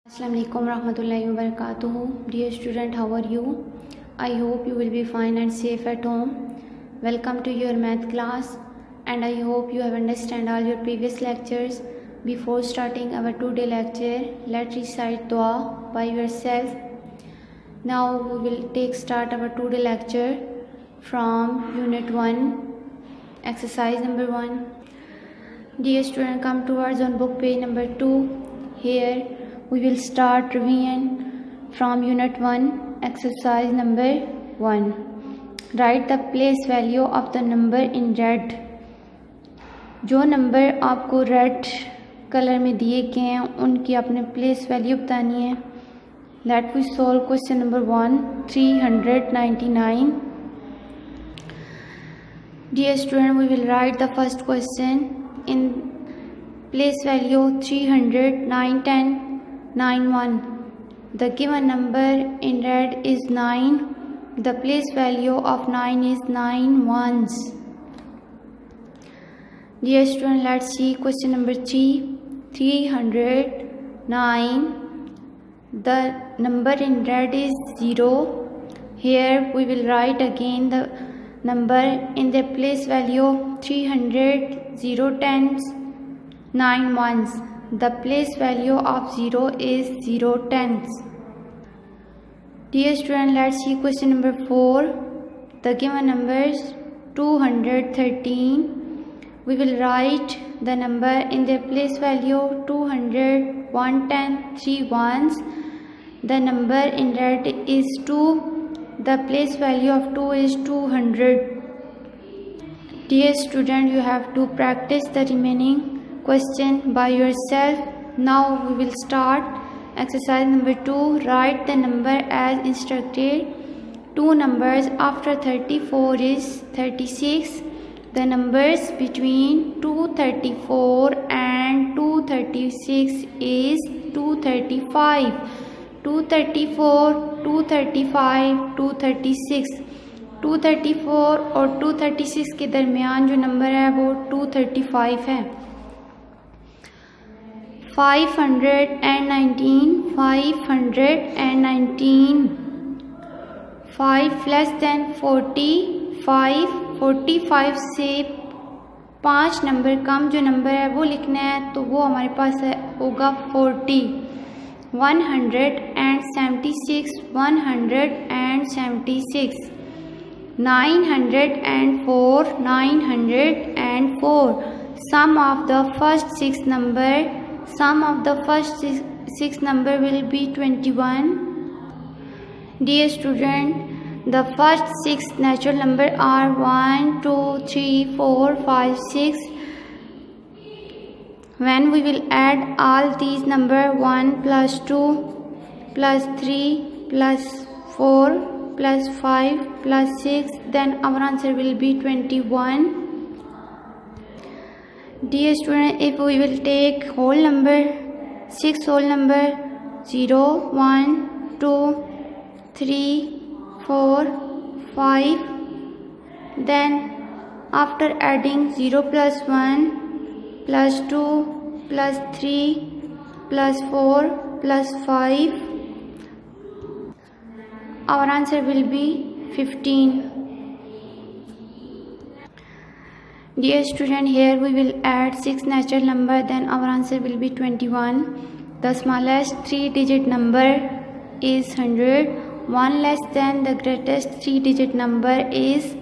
Assalamualaikum warahmatullahi wabarakatuh. Dear student, how are you? I hope you will be fine and safe at home. Welcome to your math class, and I hope you have understand all your previous lectures. Before starting our today lecture, let's recite dua by yourself. Now we will start our today lecture from unit 1, exercise number 1. Dear student, come towards on book page number 2. Here we will start revision from unit 1, exercise number 1. Write the place value of the number in red. जो number आपको red colour में दिए गए हैं उनकी आपने place value बतानी है. Let we solve question number 1, 399. Dear student, we will write the first question in place value 300, 9, 10, 9, 1. The given number in red is 9. The place value of 9 is 9 ones. Dear student, let's see question number 3, 309. The number in red is 0. Here we will write again the number in the place value 300, 0 tens, 9 ones. The place value of 0 is 0 tenths. Dear student, let's see question number 4. The given numbers 213. We will write the number in the place value 200, 1 tenth, 3 ones. The number in red is 2. The place value of 2 is 200. Dear student, you have to practice the remaining question by yourself. Now we will start exercise number 2. Write the number as instructed. Two numbers after 34 is 36. The numbers between 234 and 236 is 235, 234, 235, 236. 234 और 236 के दरमियान जो number है वो 235 है. 519, 519. 5 less than 45, 45 से 5 number कम जो number है वो लिखना है, तो वो हमारे पास होगा 40. 176, 176. 904, 904. Sum of the first six number will be 21. Dear student, the first six natural number are 1, 2, 3, 4, 5, 6. When we will add all these number 1 plus 2 plus 3 plus 4 plus 5 plus 6, then our answer will be 21. Dear student, if we will take whole number, 6 whole number, 0, 1, 2, 3, 4, 5, then after adding 0 plus 1 plus 2 plus 3 plus 4 plus 5, our answer will be 15. Dear student, here we will add 6 natural number, then our answer will be 21. The smallest 3-digit number is 100. 1 less than the greatest 3-digit number is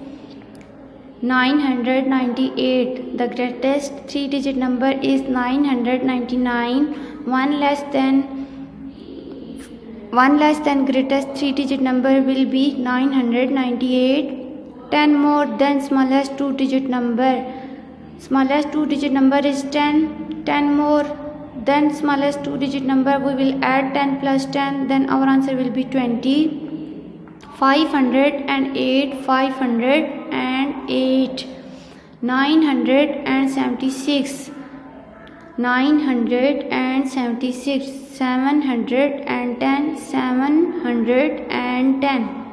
998. The greatest 3-digit number is 999. 1 less than greatest 3-digit number will be 998. 10 more than smallest 2-digit number. Smallest 2-digit number is 10. 10 more than smallest 2-digit number, we will add 10 plus 10, then our answer will be 20. 508, 508. 976, 976. 710, 710.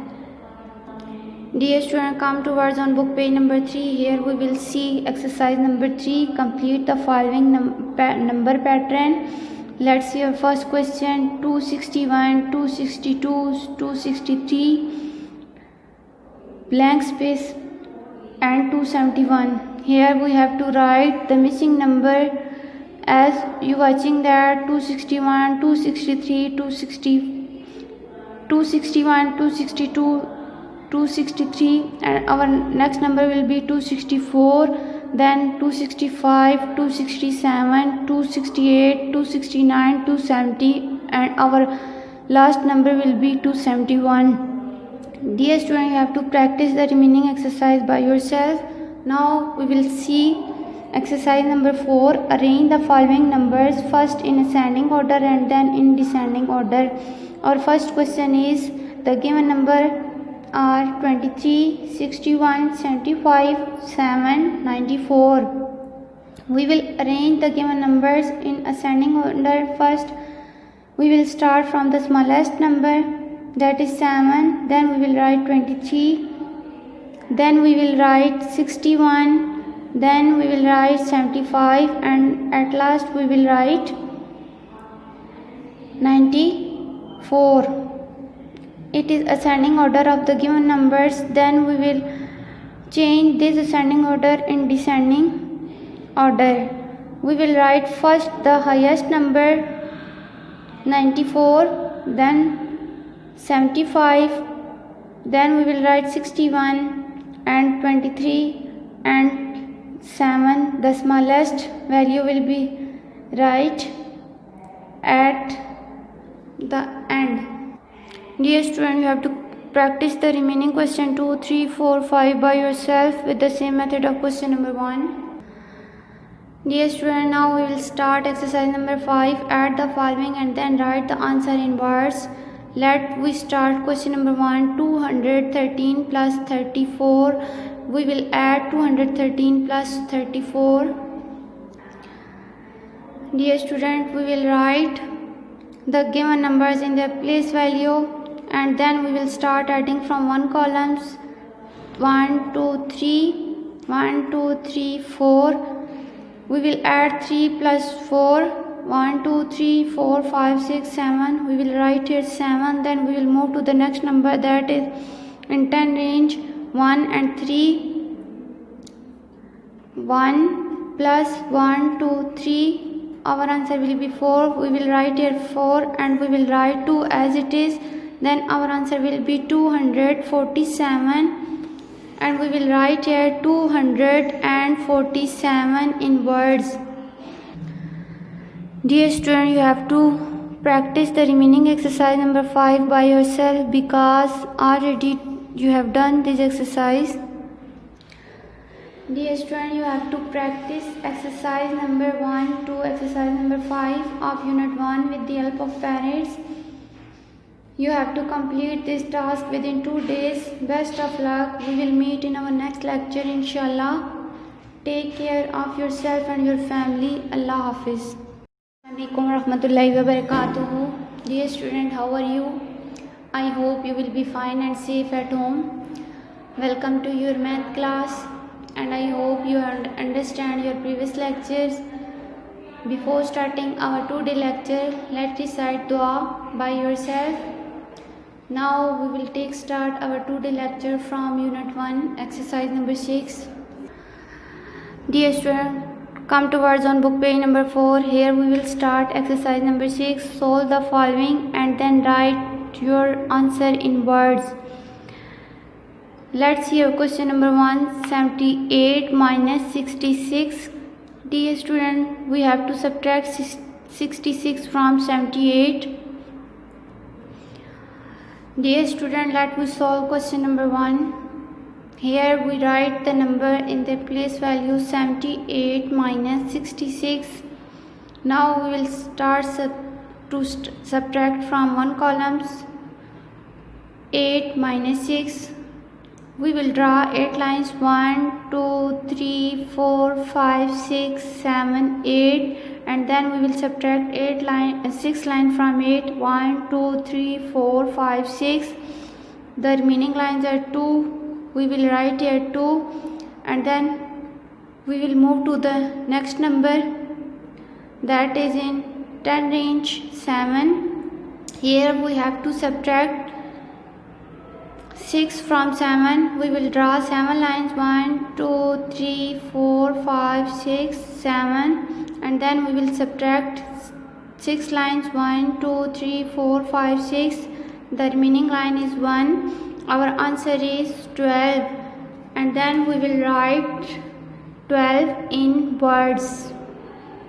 Dear student, come towards on book page number 3. Here we will see exercise number 3. Complete the following number pattern. Let's see our first question. 261, 262, 263, blank space, and 271. Here we have to write the missing number as you watching that 261, 263, 261, 262, 263, and our next number will be 264, then 265, 267, 268, 269, 270, and our last number will be 271. Dear student, you have to practice the remaining exercise by yourself. Now we will see exercise number 4. Arrange the following numbers first in ascending order and then in descending order. Our first question is the given number are 23, 61, 75, 7, 94. We will arrange the given numbers in ascending order. First we will start from the smallest number, that is 7, then we will write 23, then we will write 61, then we will write 75, and at last we will write 94. It is ascending order of the given numbers. Then we will change this ascending order in descending order. We will write first the highest number 94, then 75, then we will write 61 and 23 and 7. The smallest value will be right at the end. Dear student, you have to practice the remaining question 2, 3, 4, 5 by yourself with the same method of question number 1. Dear student, now we will start exercise number 5. Add the following and then write the answer in words. Let we start question number 1. 213 plus 34. We will add 213 plus 34. Dear student, we will write the given numbers in their place value, and then we will start adding from one columns. 1, 2, 3, 1, 2, 3, 4. We will add 3 plus 4. 1, 2, 3, 4, 5, 6, 7. We will write here 7. Then we will move to the next number, that is in 10 range 1 and 3. 1 plus 1, 2, 3. Our answer will be 4. We will write here 4 and we will write 2 as it is. Then our answer will be 247, and we will write here 247 in words. Dear student, you have to practice the remaining exercise number 5 by yourself because already you have done this exercise. Dear student, you have to practice exercise number 1 to exercise number 5 of unit 1 with the help of parents. You have to complete this task within 2 days. Best of luck. We will meet in our next lecture, inshallah. Take care of yourself and your family. Allah Hafiz. Assalamualaikum warahmatullahi wabarakatuh. Dear student, how are you? I hope you will be fine and safe at home. Welcome to your math class, and I hope you understand your previous lectures. Before starting our today lecture, let's recite dua by yourself. Now we will take start our today lecture from unit 1, exercise number 6. Dear student, come towards on book page number 4. Here we will start exercise number 6. Solve the following and then write your answer in words. Let's see your question number 1. 78 minus 66. Dear student, we have to subtract 66 from 78. Dear student, let me solve question number 1. Here we write the number in the place value 78 minus 66. Now we will start to subtract from one columns. 8 minus 6. We will draw 8 lines. 1, 2, 3, 4, 5, 6, 7, 8, and then we will subtract 6 lines from 8. 1, 2, 3, 4, 5, 6. The remaining lines are 2. We will write here 2, and then we will move to the next number, that is in 10 range 7. Here we have to subtract 6 from 7. We will draw 7 lines, 1 2 3 4 5 6 7, and then we will subtract 6 lines, 1 2 3 4 5 6. The remaining line is 1. Our answer is 12, and then we will write 12 in words.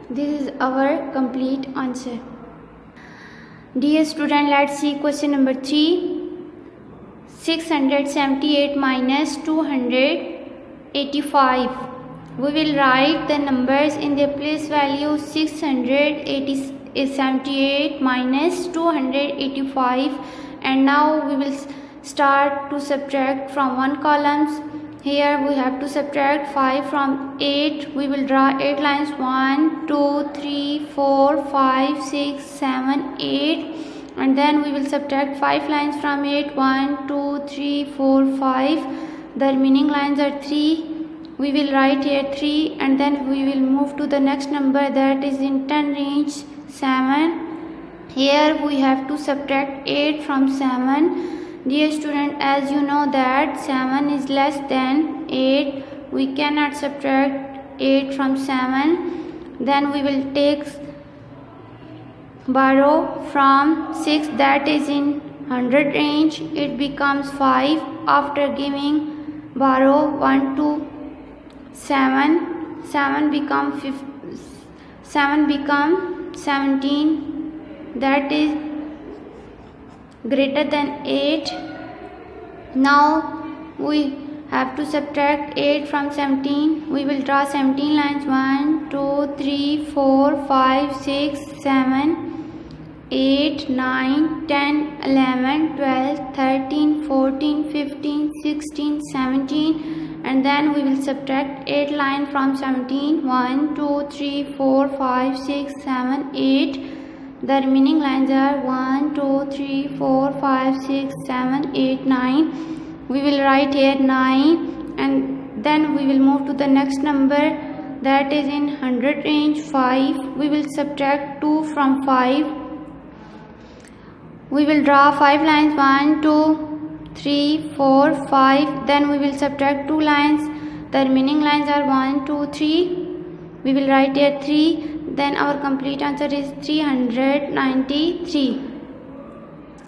This is our complete answer. Dear student, let's see question number 3. 678 minus 285. We will write the numbers in their place value. 678 minus 285, and now we will start to subtract from one columns. Here we have to subtract 5 from 8. We will draw 8 lines, 1 2 3 4 5 6 7 8, and then we will subtract 5 lines from 8, 1 2 3 4 5. The remaining lines are 3. We will write here 3, and then we will move to the next number, that is in 10 range 7. Here we have to subtract 8 from 7. Dear student, as you know that 7 is less than 8, we cannot subtract 8 from 7. Then we will borrow from 6, that is in 100 range. It becomes 5. After giving borrow 1 to 7, 7 become 17, that is greater than 8. Now we have to subtract 8 from 17. We will draw 17 lines, 1 2 3 4 5 6 7 8 9 10 11 12 13 14 15 16 17, and then we will subtract 8 lines from 17, 1 2 3 4 5 6 7 8. The remaining lines are 1 2 3 4 5 6 7 8 9. We will write here 9, and then we will move to the next number, that is in 100 range 5. We will subtract 2 from 5. We will draw 5 lines, 1 2 3 4 5. Then we will subtract 2 lines. The remaining lines are 1 2 3. We will write here 3. Then our complete answer is 393,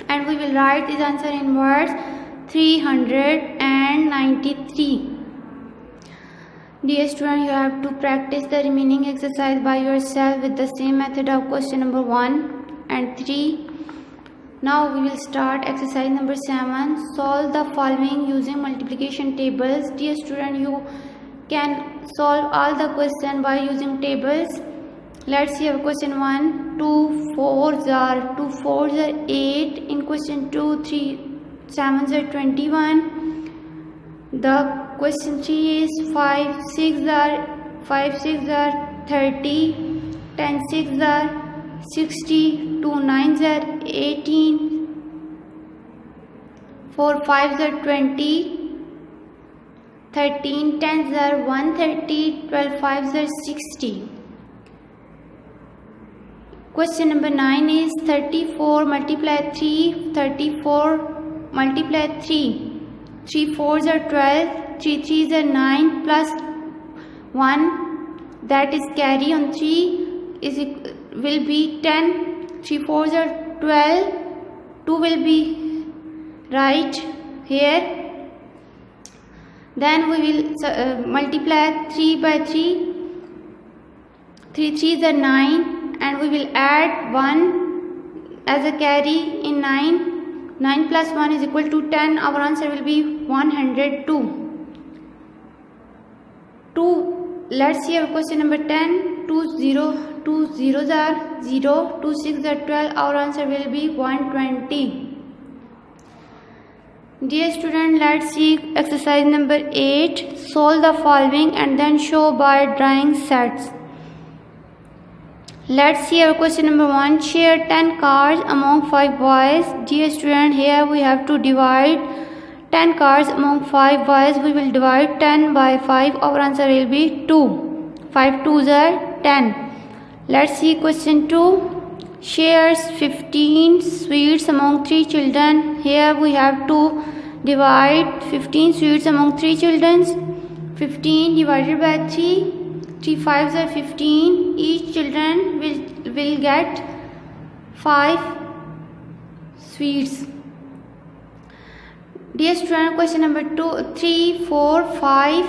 and we will write this answer in words, 393. Dear student, you have to practice the remaining exercise by yourself with the same method of question number 1 and 3. Now we will start exercise number 7. Solve the following using multiplication tables. Dear student, you can solve all the question by using tables. Let's see our question 1. 2 4s are 8. In question 2, 3 7s are 21. The question 3 is 5 6s are 30. 10 6s are 60. 2 9s are 18. 4 5s are 20. 13 10s are 130. 12 5s are 60. Question number 9 is 34 multiply 3. 34 multiply 3. 3 4s are 12. 3 3s are 9 plus 1, that is carry on 3 will be 10. 3 4s are 12. 2 will be right here. Then we will multiply 3 by 3. 3 3s are 9. And we will add 1 as a carry in 9. 9 plus 1 is equal to 10. Our answer will be 102. Let's see our question number 10. 2 zeros are 0. 2 6 are 12. Our answer will be 120. Dear student, let's see exercise number 8. Solve the following and then show by drawing sets. Let's see our question number 1. Share 10 cards among 5 boys. Dear student, here we have to divide 10 cards among 5 boys. We will divide 10 by 5. Our answer will be 2. 5 2s are 10. Let's see question 2. shares 15 sweets among 3 children. Here we have to divide 15 sweets among 3 children. 15 divided by 3. 3 5s are 15. Each children will get 5 sweets. Dear student, question number 2, 3, 4, 5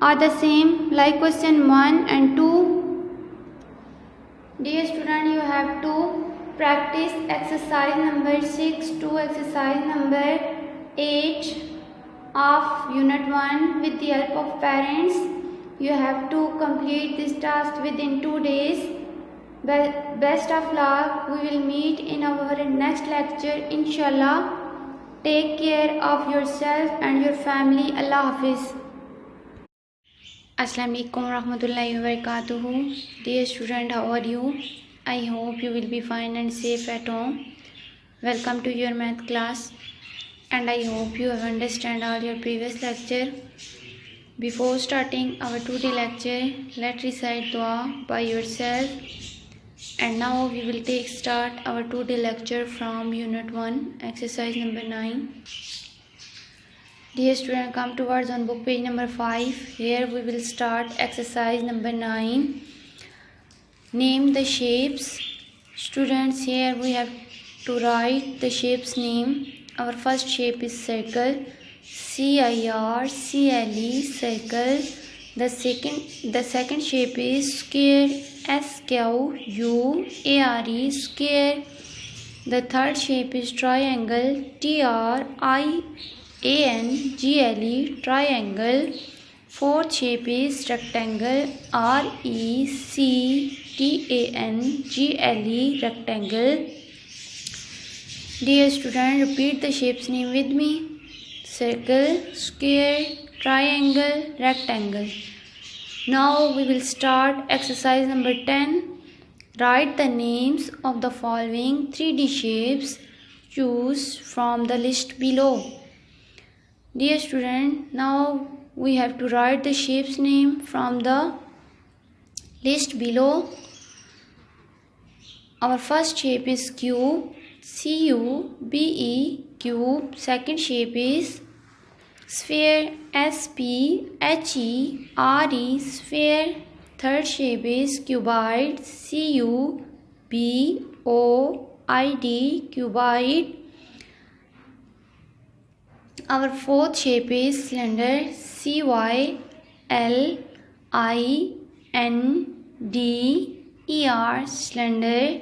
are the same like question 1 and 2. Dear student, you have to practice exercise number 6 to exercise number 8 of unit 1 with the help of parents. You have to complete this task within 2 days. Best of luck. We will meet in our next lecture, inshallah. Take care of yourself and your family. Allah Hafiz. Assalamu alaikum warahmatullahi wabarakatuh. Dear student, how are you? I hope you will be fine and safe at home. Welcome to your math class, and I hope you have understand all your previous lecture. Before starting our today lecture, let's recite dua by yourself. And now we will start our today lecture from unit 1, exercise number 9. Dear student, come towards on book page number 5. Here we will start exercise number 9. Name the shapes. Students, here we have to write the shapes name. Our first shape is circle, CIRCLE, circle. The second shape is square, SQUARE, square. The third shape is triangle, TRIANGLE, triangle. Fourth shape is rectangle, RECTANGLE, rectangle. Dear student, repeat the shapes name with me. Circle, square, triangle, rectangle. Now we will start exercise number 10. Write the names of the following 3D shapes. Choose from the list below. Dear student, now we have to write the shapes name from the list below. Our first shape is cube, CUBE, cube. Second shape is sphere, SPHERE, sphere. Third shape is cuboid, CUBOID, cuboid. Our fourth shape is cylinder, CYLINDER, cylinder.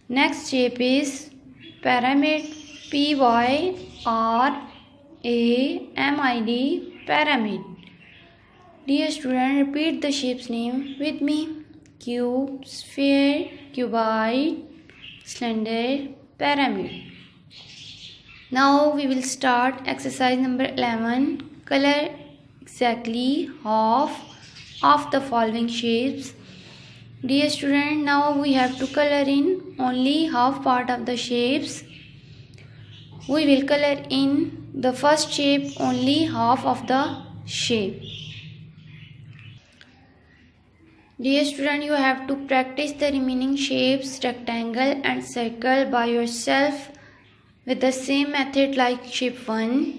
Next shape is pyramid, PYRAMID, pyramid. Dear student, repeat the shapes name with me. Cube, sphere, cuboid, cylinder, pyramid. Now we will start exercise number 11. Color exactly half of the following shapes. Dear student, now we have to color in only half part of the shapes. We will color in the first shape only half of the shape. Dear student, you have to practice the remaining shapes, rectangle and circle by yourself with the same method like shape 1.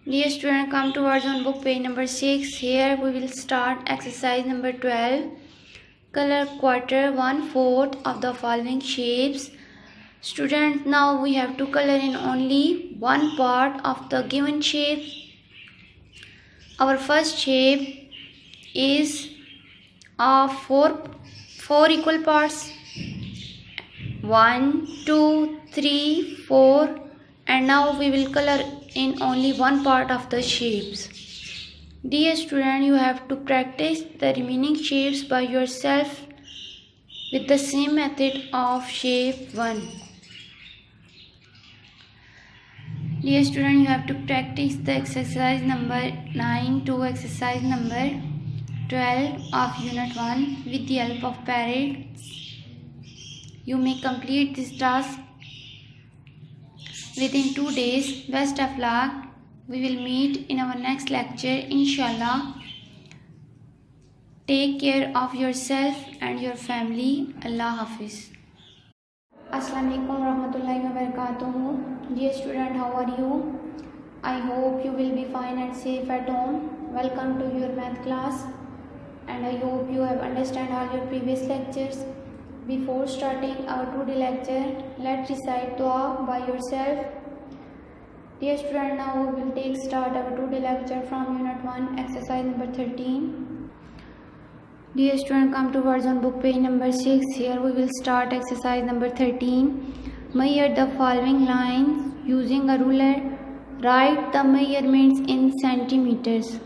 Dear student, come towards on book page number 6. Here we will start exercise number 12. Color quarter, 1/4 of the following shapes. Students, now we have to color in only one part of the given shape. Our first shape is of four equal parts. 1, 2, 3, 4, and now we will color in only one part of the shapes. Dear student, you have to practice the remaining shapes by yourself with the same method of shape 1. Dear student, you have to practice the exercise number 9 to exercise number 12 of unit 1 with the help of parents. You may complete this task within 2 days. Best of luck. We will meet in our next lecture, inshallah. Take care of yourself and your family. Allah Hafiz. Assalamu alaikum warahmatullahi wabarakatuh. Dear student, how are you? I hope you will be fine and safe at home. Welcome to your math class, and I hope you have understand all your previous lectures. Before starting our today lecture, let's recite dua by yourself. Dear student, now we will take start our today lecture from unit 1, exercise number 13. Dear student, come towards on book page number 6. Here we will start exercise number 13. Measure the following lines using a ruler. Write the measurements in centimeters.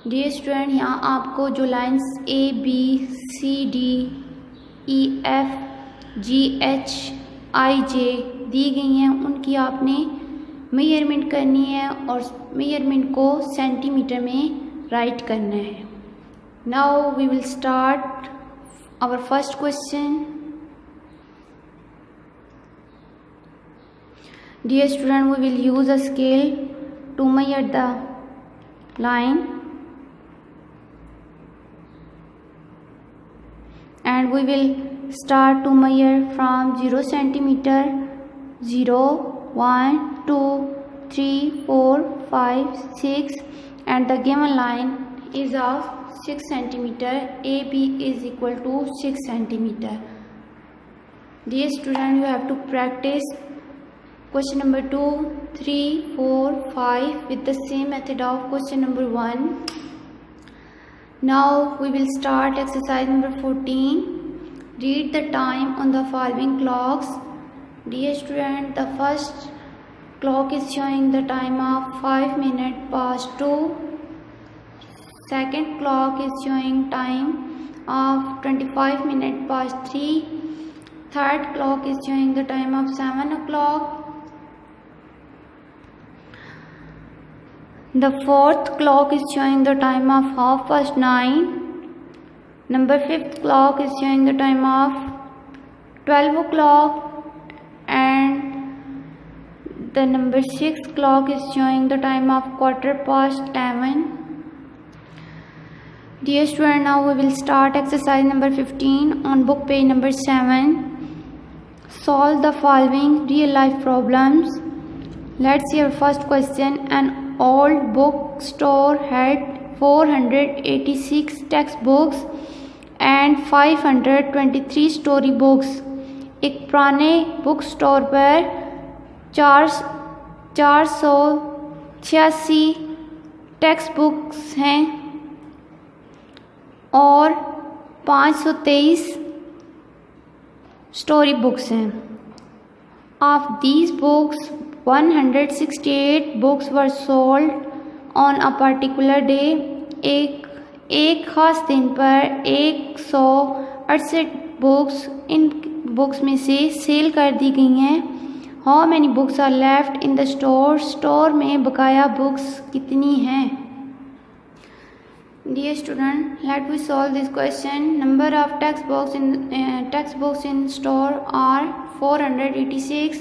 Dear student, यहाँ आपको जो lines A, B, C, D, E, F, G, H, I, J दी गई हैं, उनकी आपने measurement करनी है और मेजरमेंट को सेंटीमीटर में राइट करना है. Now we will start our first question. Dear student, we will use a scale to measure the line, and we will start to measure from 0 centimeter, 0, 1, 2, 3, 4, 5, 6, and the given line is of 6 centimeter. AB is equal to 6 centimeter. Dear student, you have to practice question number 2, 3, 4, 5 with the same method of question number 1. Now we will start exercise number 14. Read the time on the following clocks. Dear student, the first clock is showing the time of 5 minutes past 2. Second clock is showing time of 25 minutes past 3. Third clock is showing the time of 7 o'clock. The fourth clock is showing the time of 9:30. Number 5th clock is showing the time of 12 o'clock, and the number 6th clock is showing the time of 11:15. Dear student, now we will start exercise number 15 on book page number 7. Solve the following real life problems. Let's see our first question. An old bookstore had 486 textbooks and 523 story books. एक पुराने book store पर 486 text books हैं और 523 story books हैं. Of these books, 168 books were sold on a particular day. एक खास दिन पर 168 बुक्स इन बुक्स में से सेल कर दी गई हैं. How many books are left in the store? Store में बकाया बुक्स कितनी हैं? Dear student, let me solve this question. Number of textbooks in store are 486.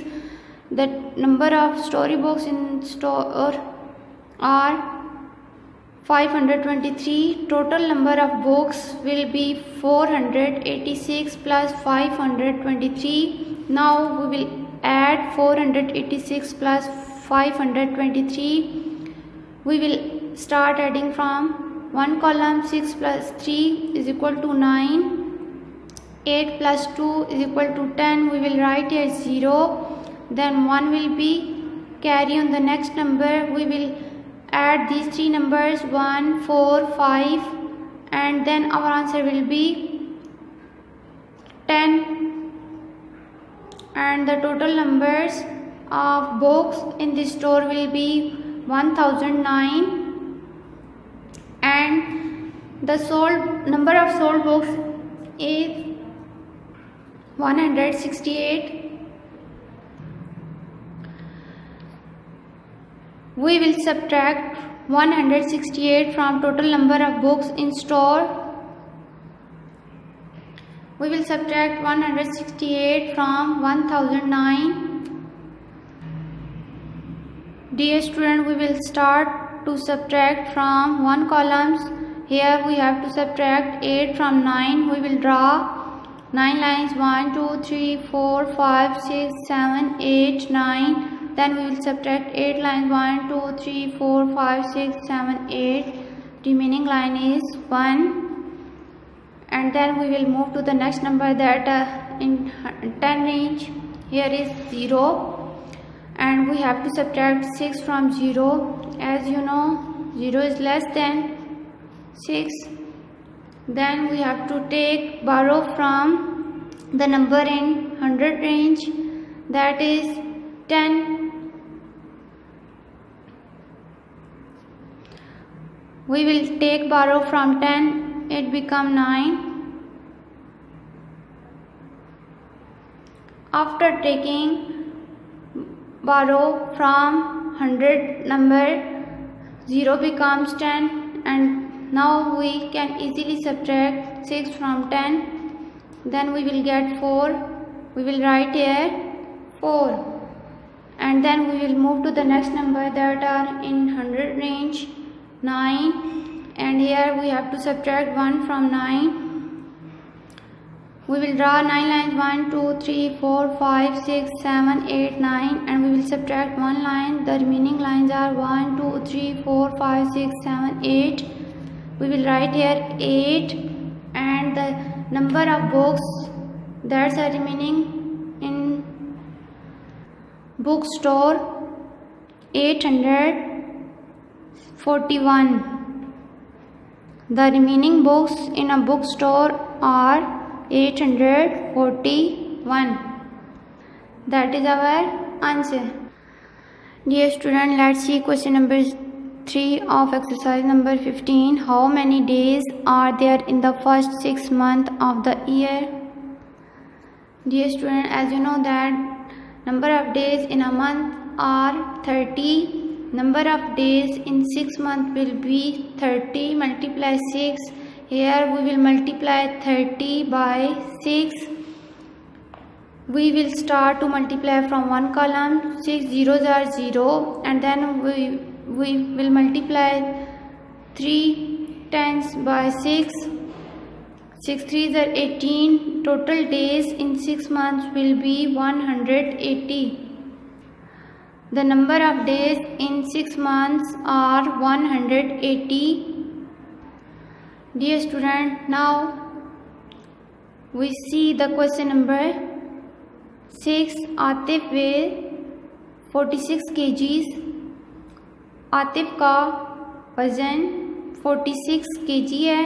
The number of storybooks in store are 523. Total number of books will be 486 plus 523. Now we will add 486 plus 523. We will start adding from one column. 6 plus 3 is equal to 9. 8 plus 2 is equal to 10. We will write here 0. Then 1 will be carry on the next number. We will add these three numbers 1, 4, 5, and then our answer will be 10. And the total numbers of books in this store will be 1009. And the number of sold books is 168. We will subtract 168 from total number of books in store. We will subtract 168 from 1009. Dear student, we will start to subtract from one columns Here we have to subtract 8 from 9. We will draw 9 lines, 1, 2, 3, 4, 5, 6, 7, 8, 9. Then we will subtract 8 lines, 1, 2, 3, 4, 5, 6, 7, 8. Remaining line is 1. And then we will move to the next number that in 10 range. Here is 0. And we have to subtract 6 from 0. As you know, 0 is less than 6. Then we have to borrow from the number in 100 range, that is 10. We will borrow from 10, it become 9. After taking borrow from 100 number, 0 becomes 10, and now we can easily subtract 6 from 10. Then we will get 4. We will write here 4. And then we will move to the next number that are in 100 range, 9. And here we have to subtract 1 from 9. We will draw 9 lines, 1, 2, 3, 4, 5, 6, 7, 8, 9. And we will subtract 1 line. The remaining lines are 1, 2, 3, 4, 5, 6, 7, 8. We will write here 8. And the number of books that's are remaining in bookstore, 841. The remaining books in a bookstore are 841. That is our answer. Dear student, let's see question number 3 of exercise number 15. How many days are there in the first 6 months of the year? Dear student, as you know that number of days in a month are 30. Number of days in 6 months will be 30 multiply 6. Here we will multiply 30 by 6. We will start to multiply from one column. 6 zeros are 0, and then we will multiply 3 tens by 6. 6 threes are 18. Total days in 6 months will be 180. The number of days in 6 months are 180. Dear student, now we see the question number 6. Atif weigh 46 kgs. Atif का वजन 46 kg है.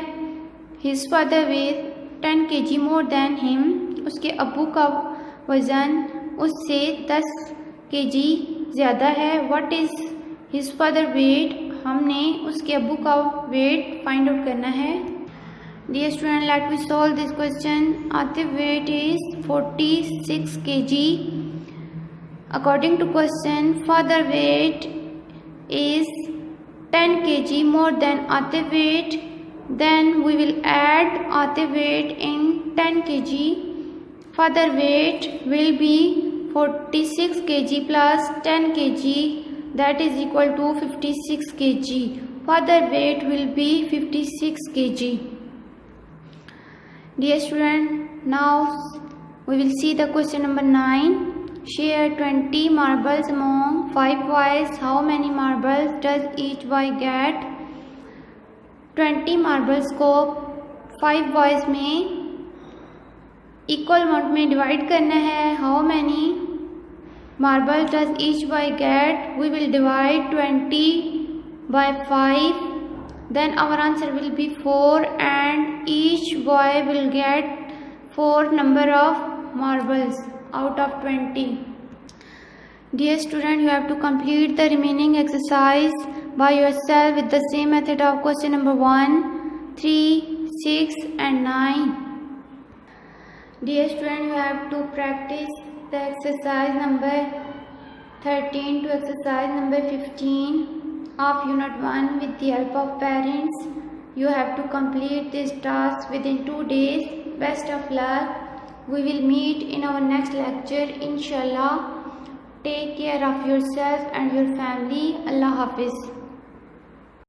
His father weighs 10 kg more than him. उसके अब्बू का वजन उससे 10 kg ज़्यादा है. What is his father weight? हमने उसके अब्बू का वेट फाइंड आउट करना है. Dear student, let me solve this question. Atif weight is 46 kg. According to question, father weight is 10 kg more than Atif weight. Then we will add Atif weight in 10 kg. Father weight will be 46 kg plus 10 kg. That is equal to 56 kg. Father weight will be 56 kg. Dear student, now we will see the question number 9. Share 20 marbles among 5 boys. How many marbles does each boy get? 20 marbles को 5 boys में equal amount में divide करना है. How many marble does each boy get? We will divide 20 by 5. Then our answer will be 4, and each boy will get 4 number of marbles out of 20. Dear student, you have to complete the remaining exercise by yourself with the same method of question number 1, 3, 6 and 9. Dear student, you have to practice the exercise number 13 to exercise number 15 of unit 1 with the help of parents. You have to complete this task within 2 days. Best of luck. We will meet in our next lecture, inshallah. Take care of yourself and your family. Allah Hafiz.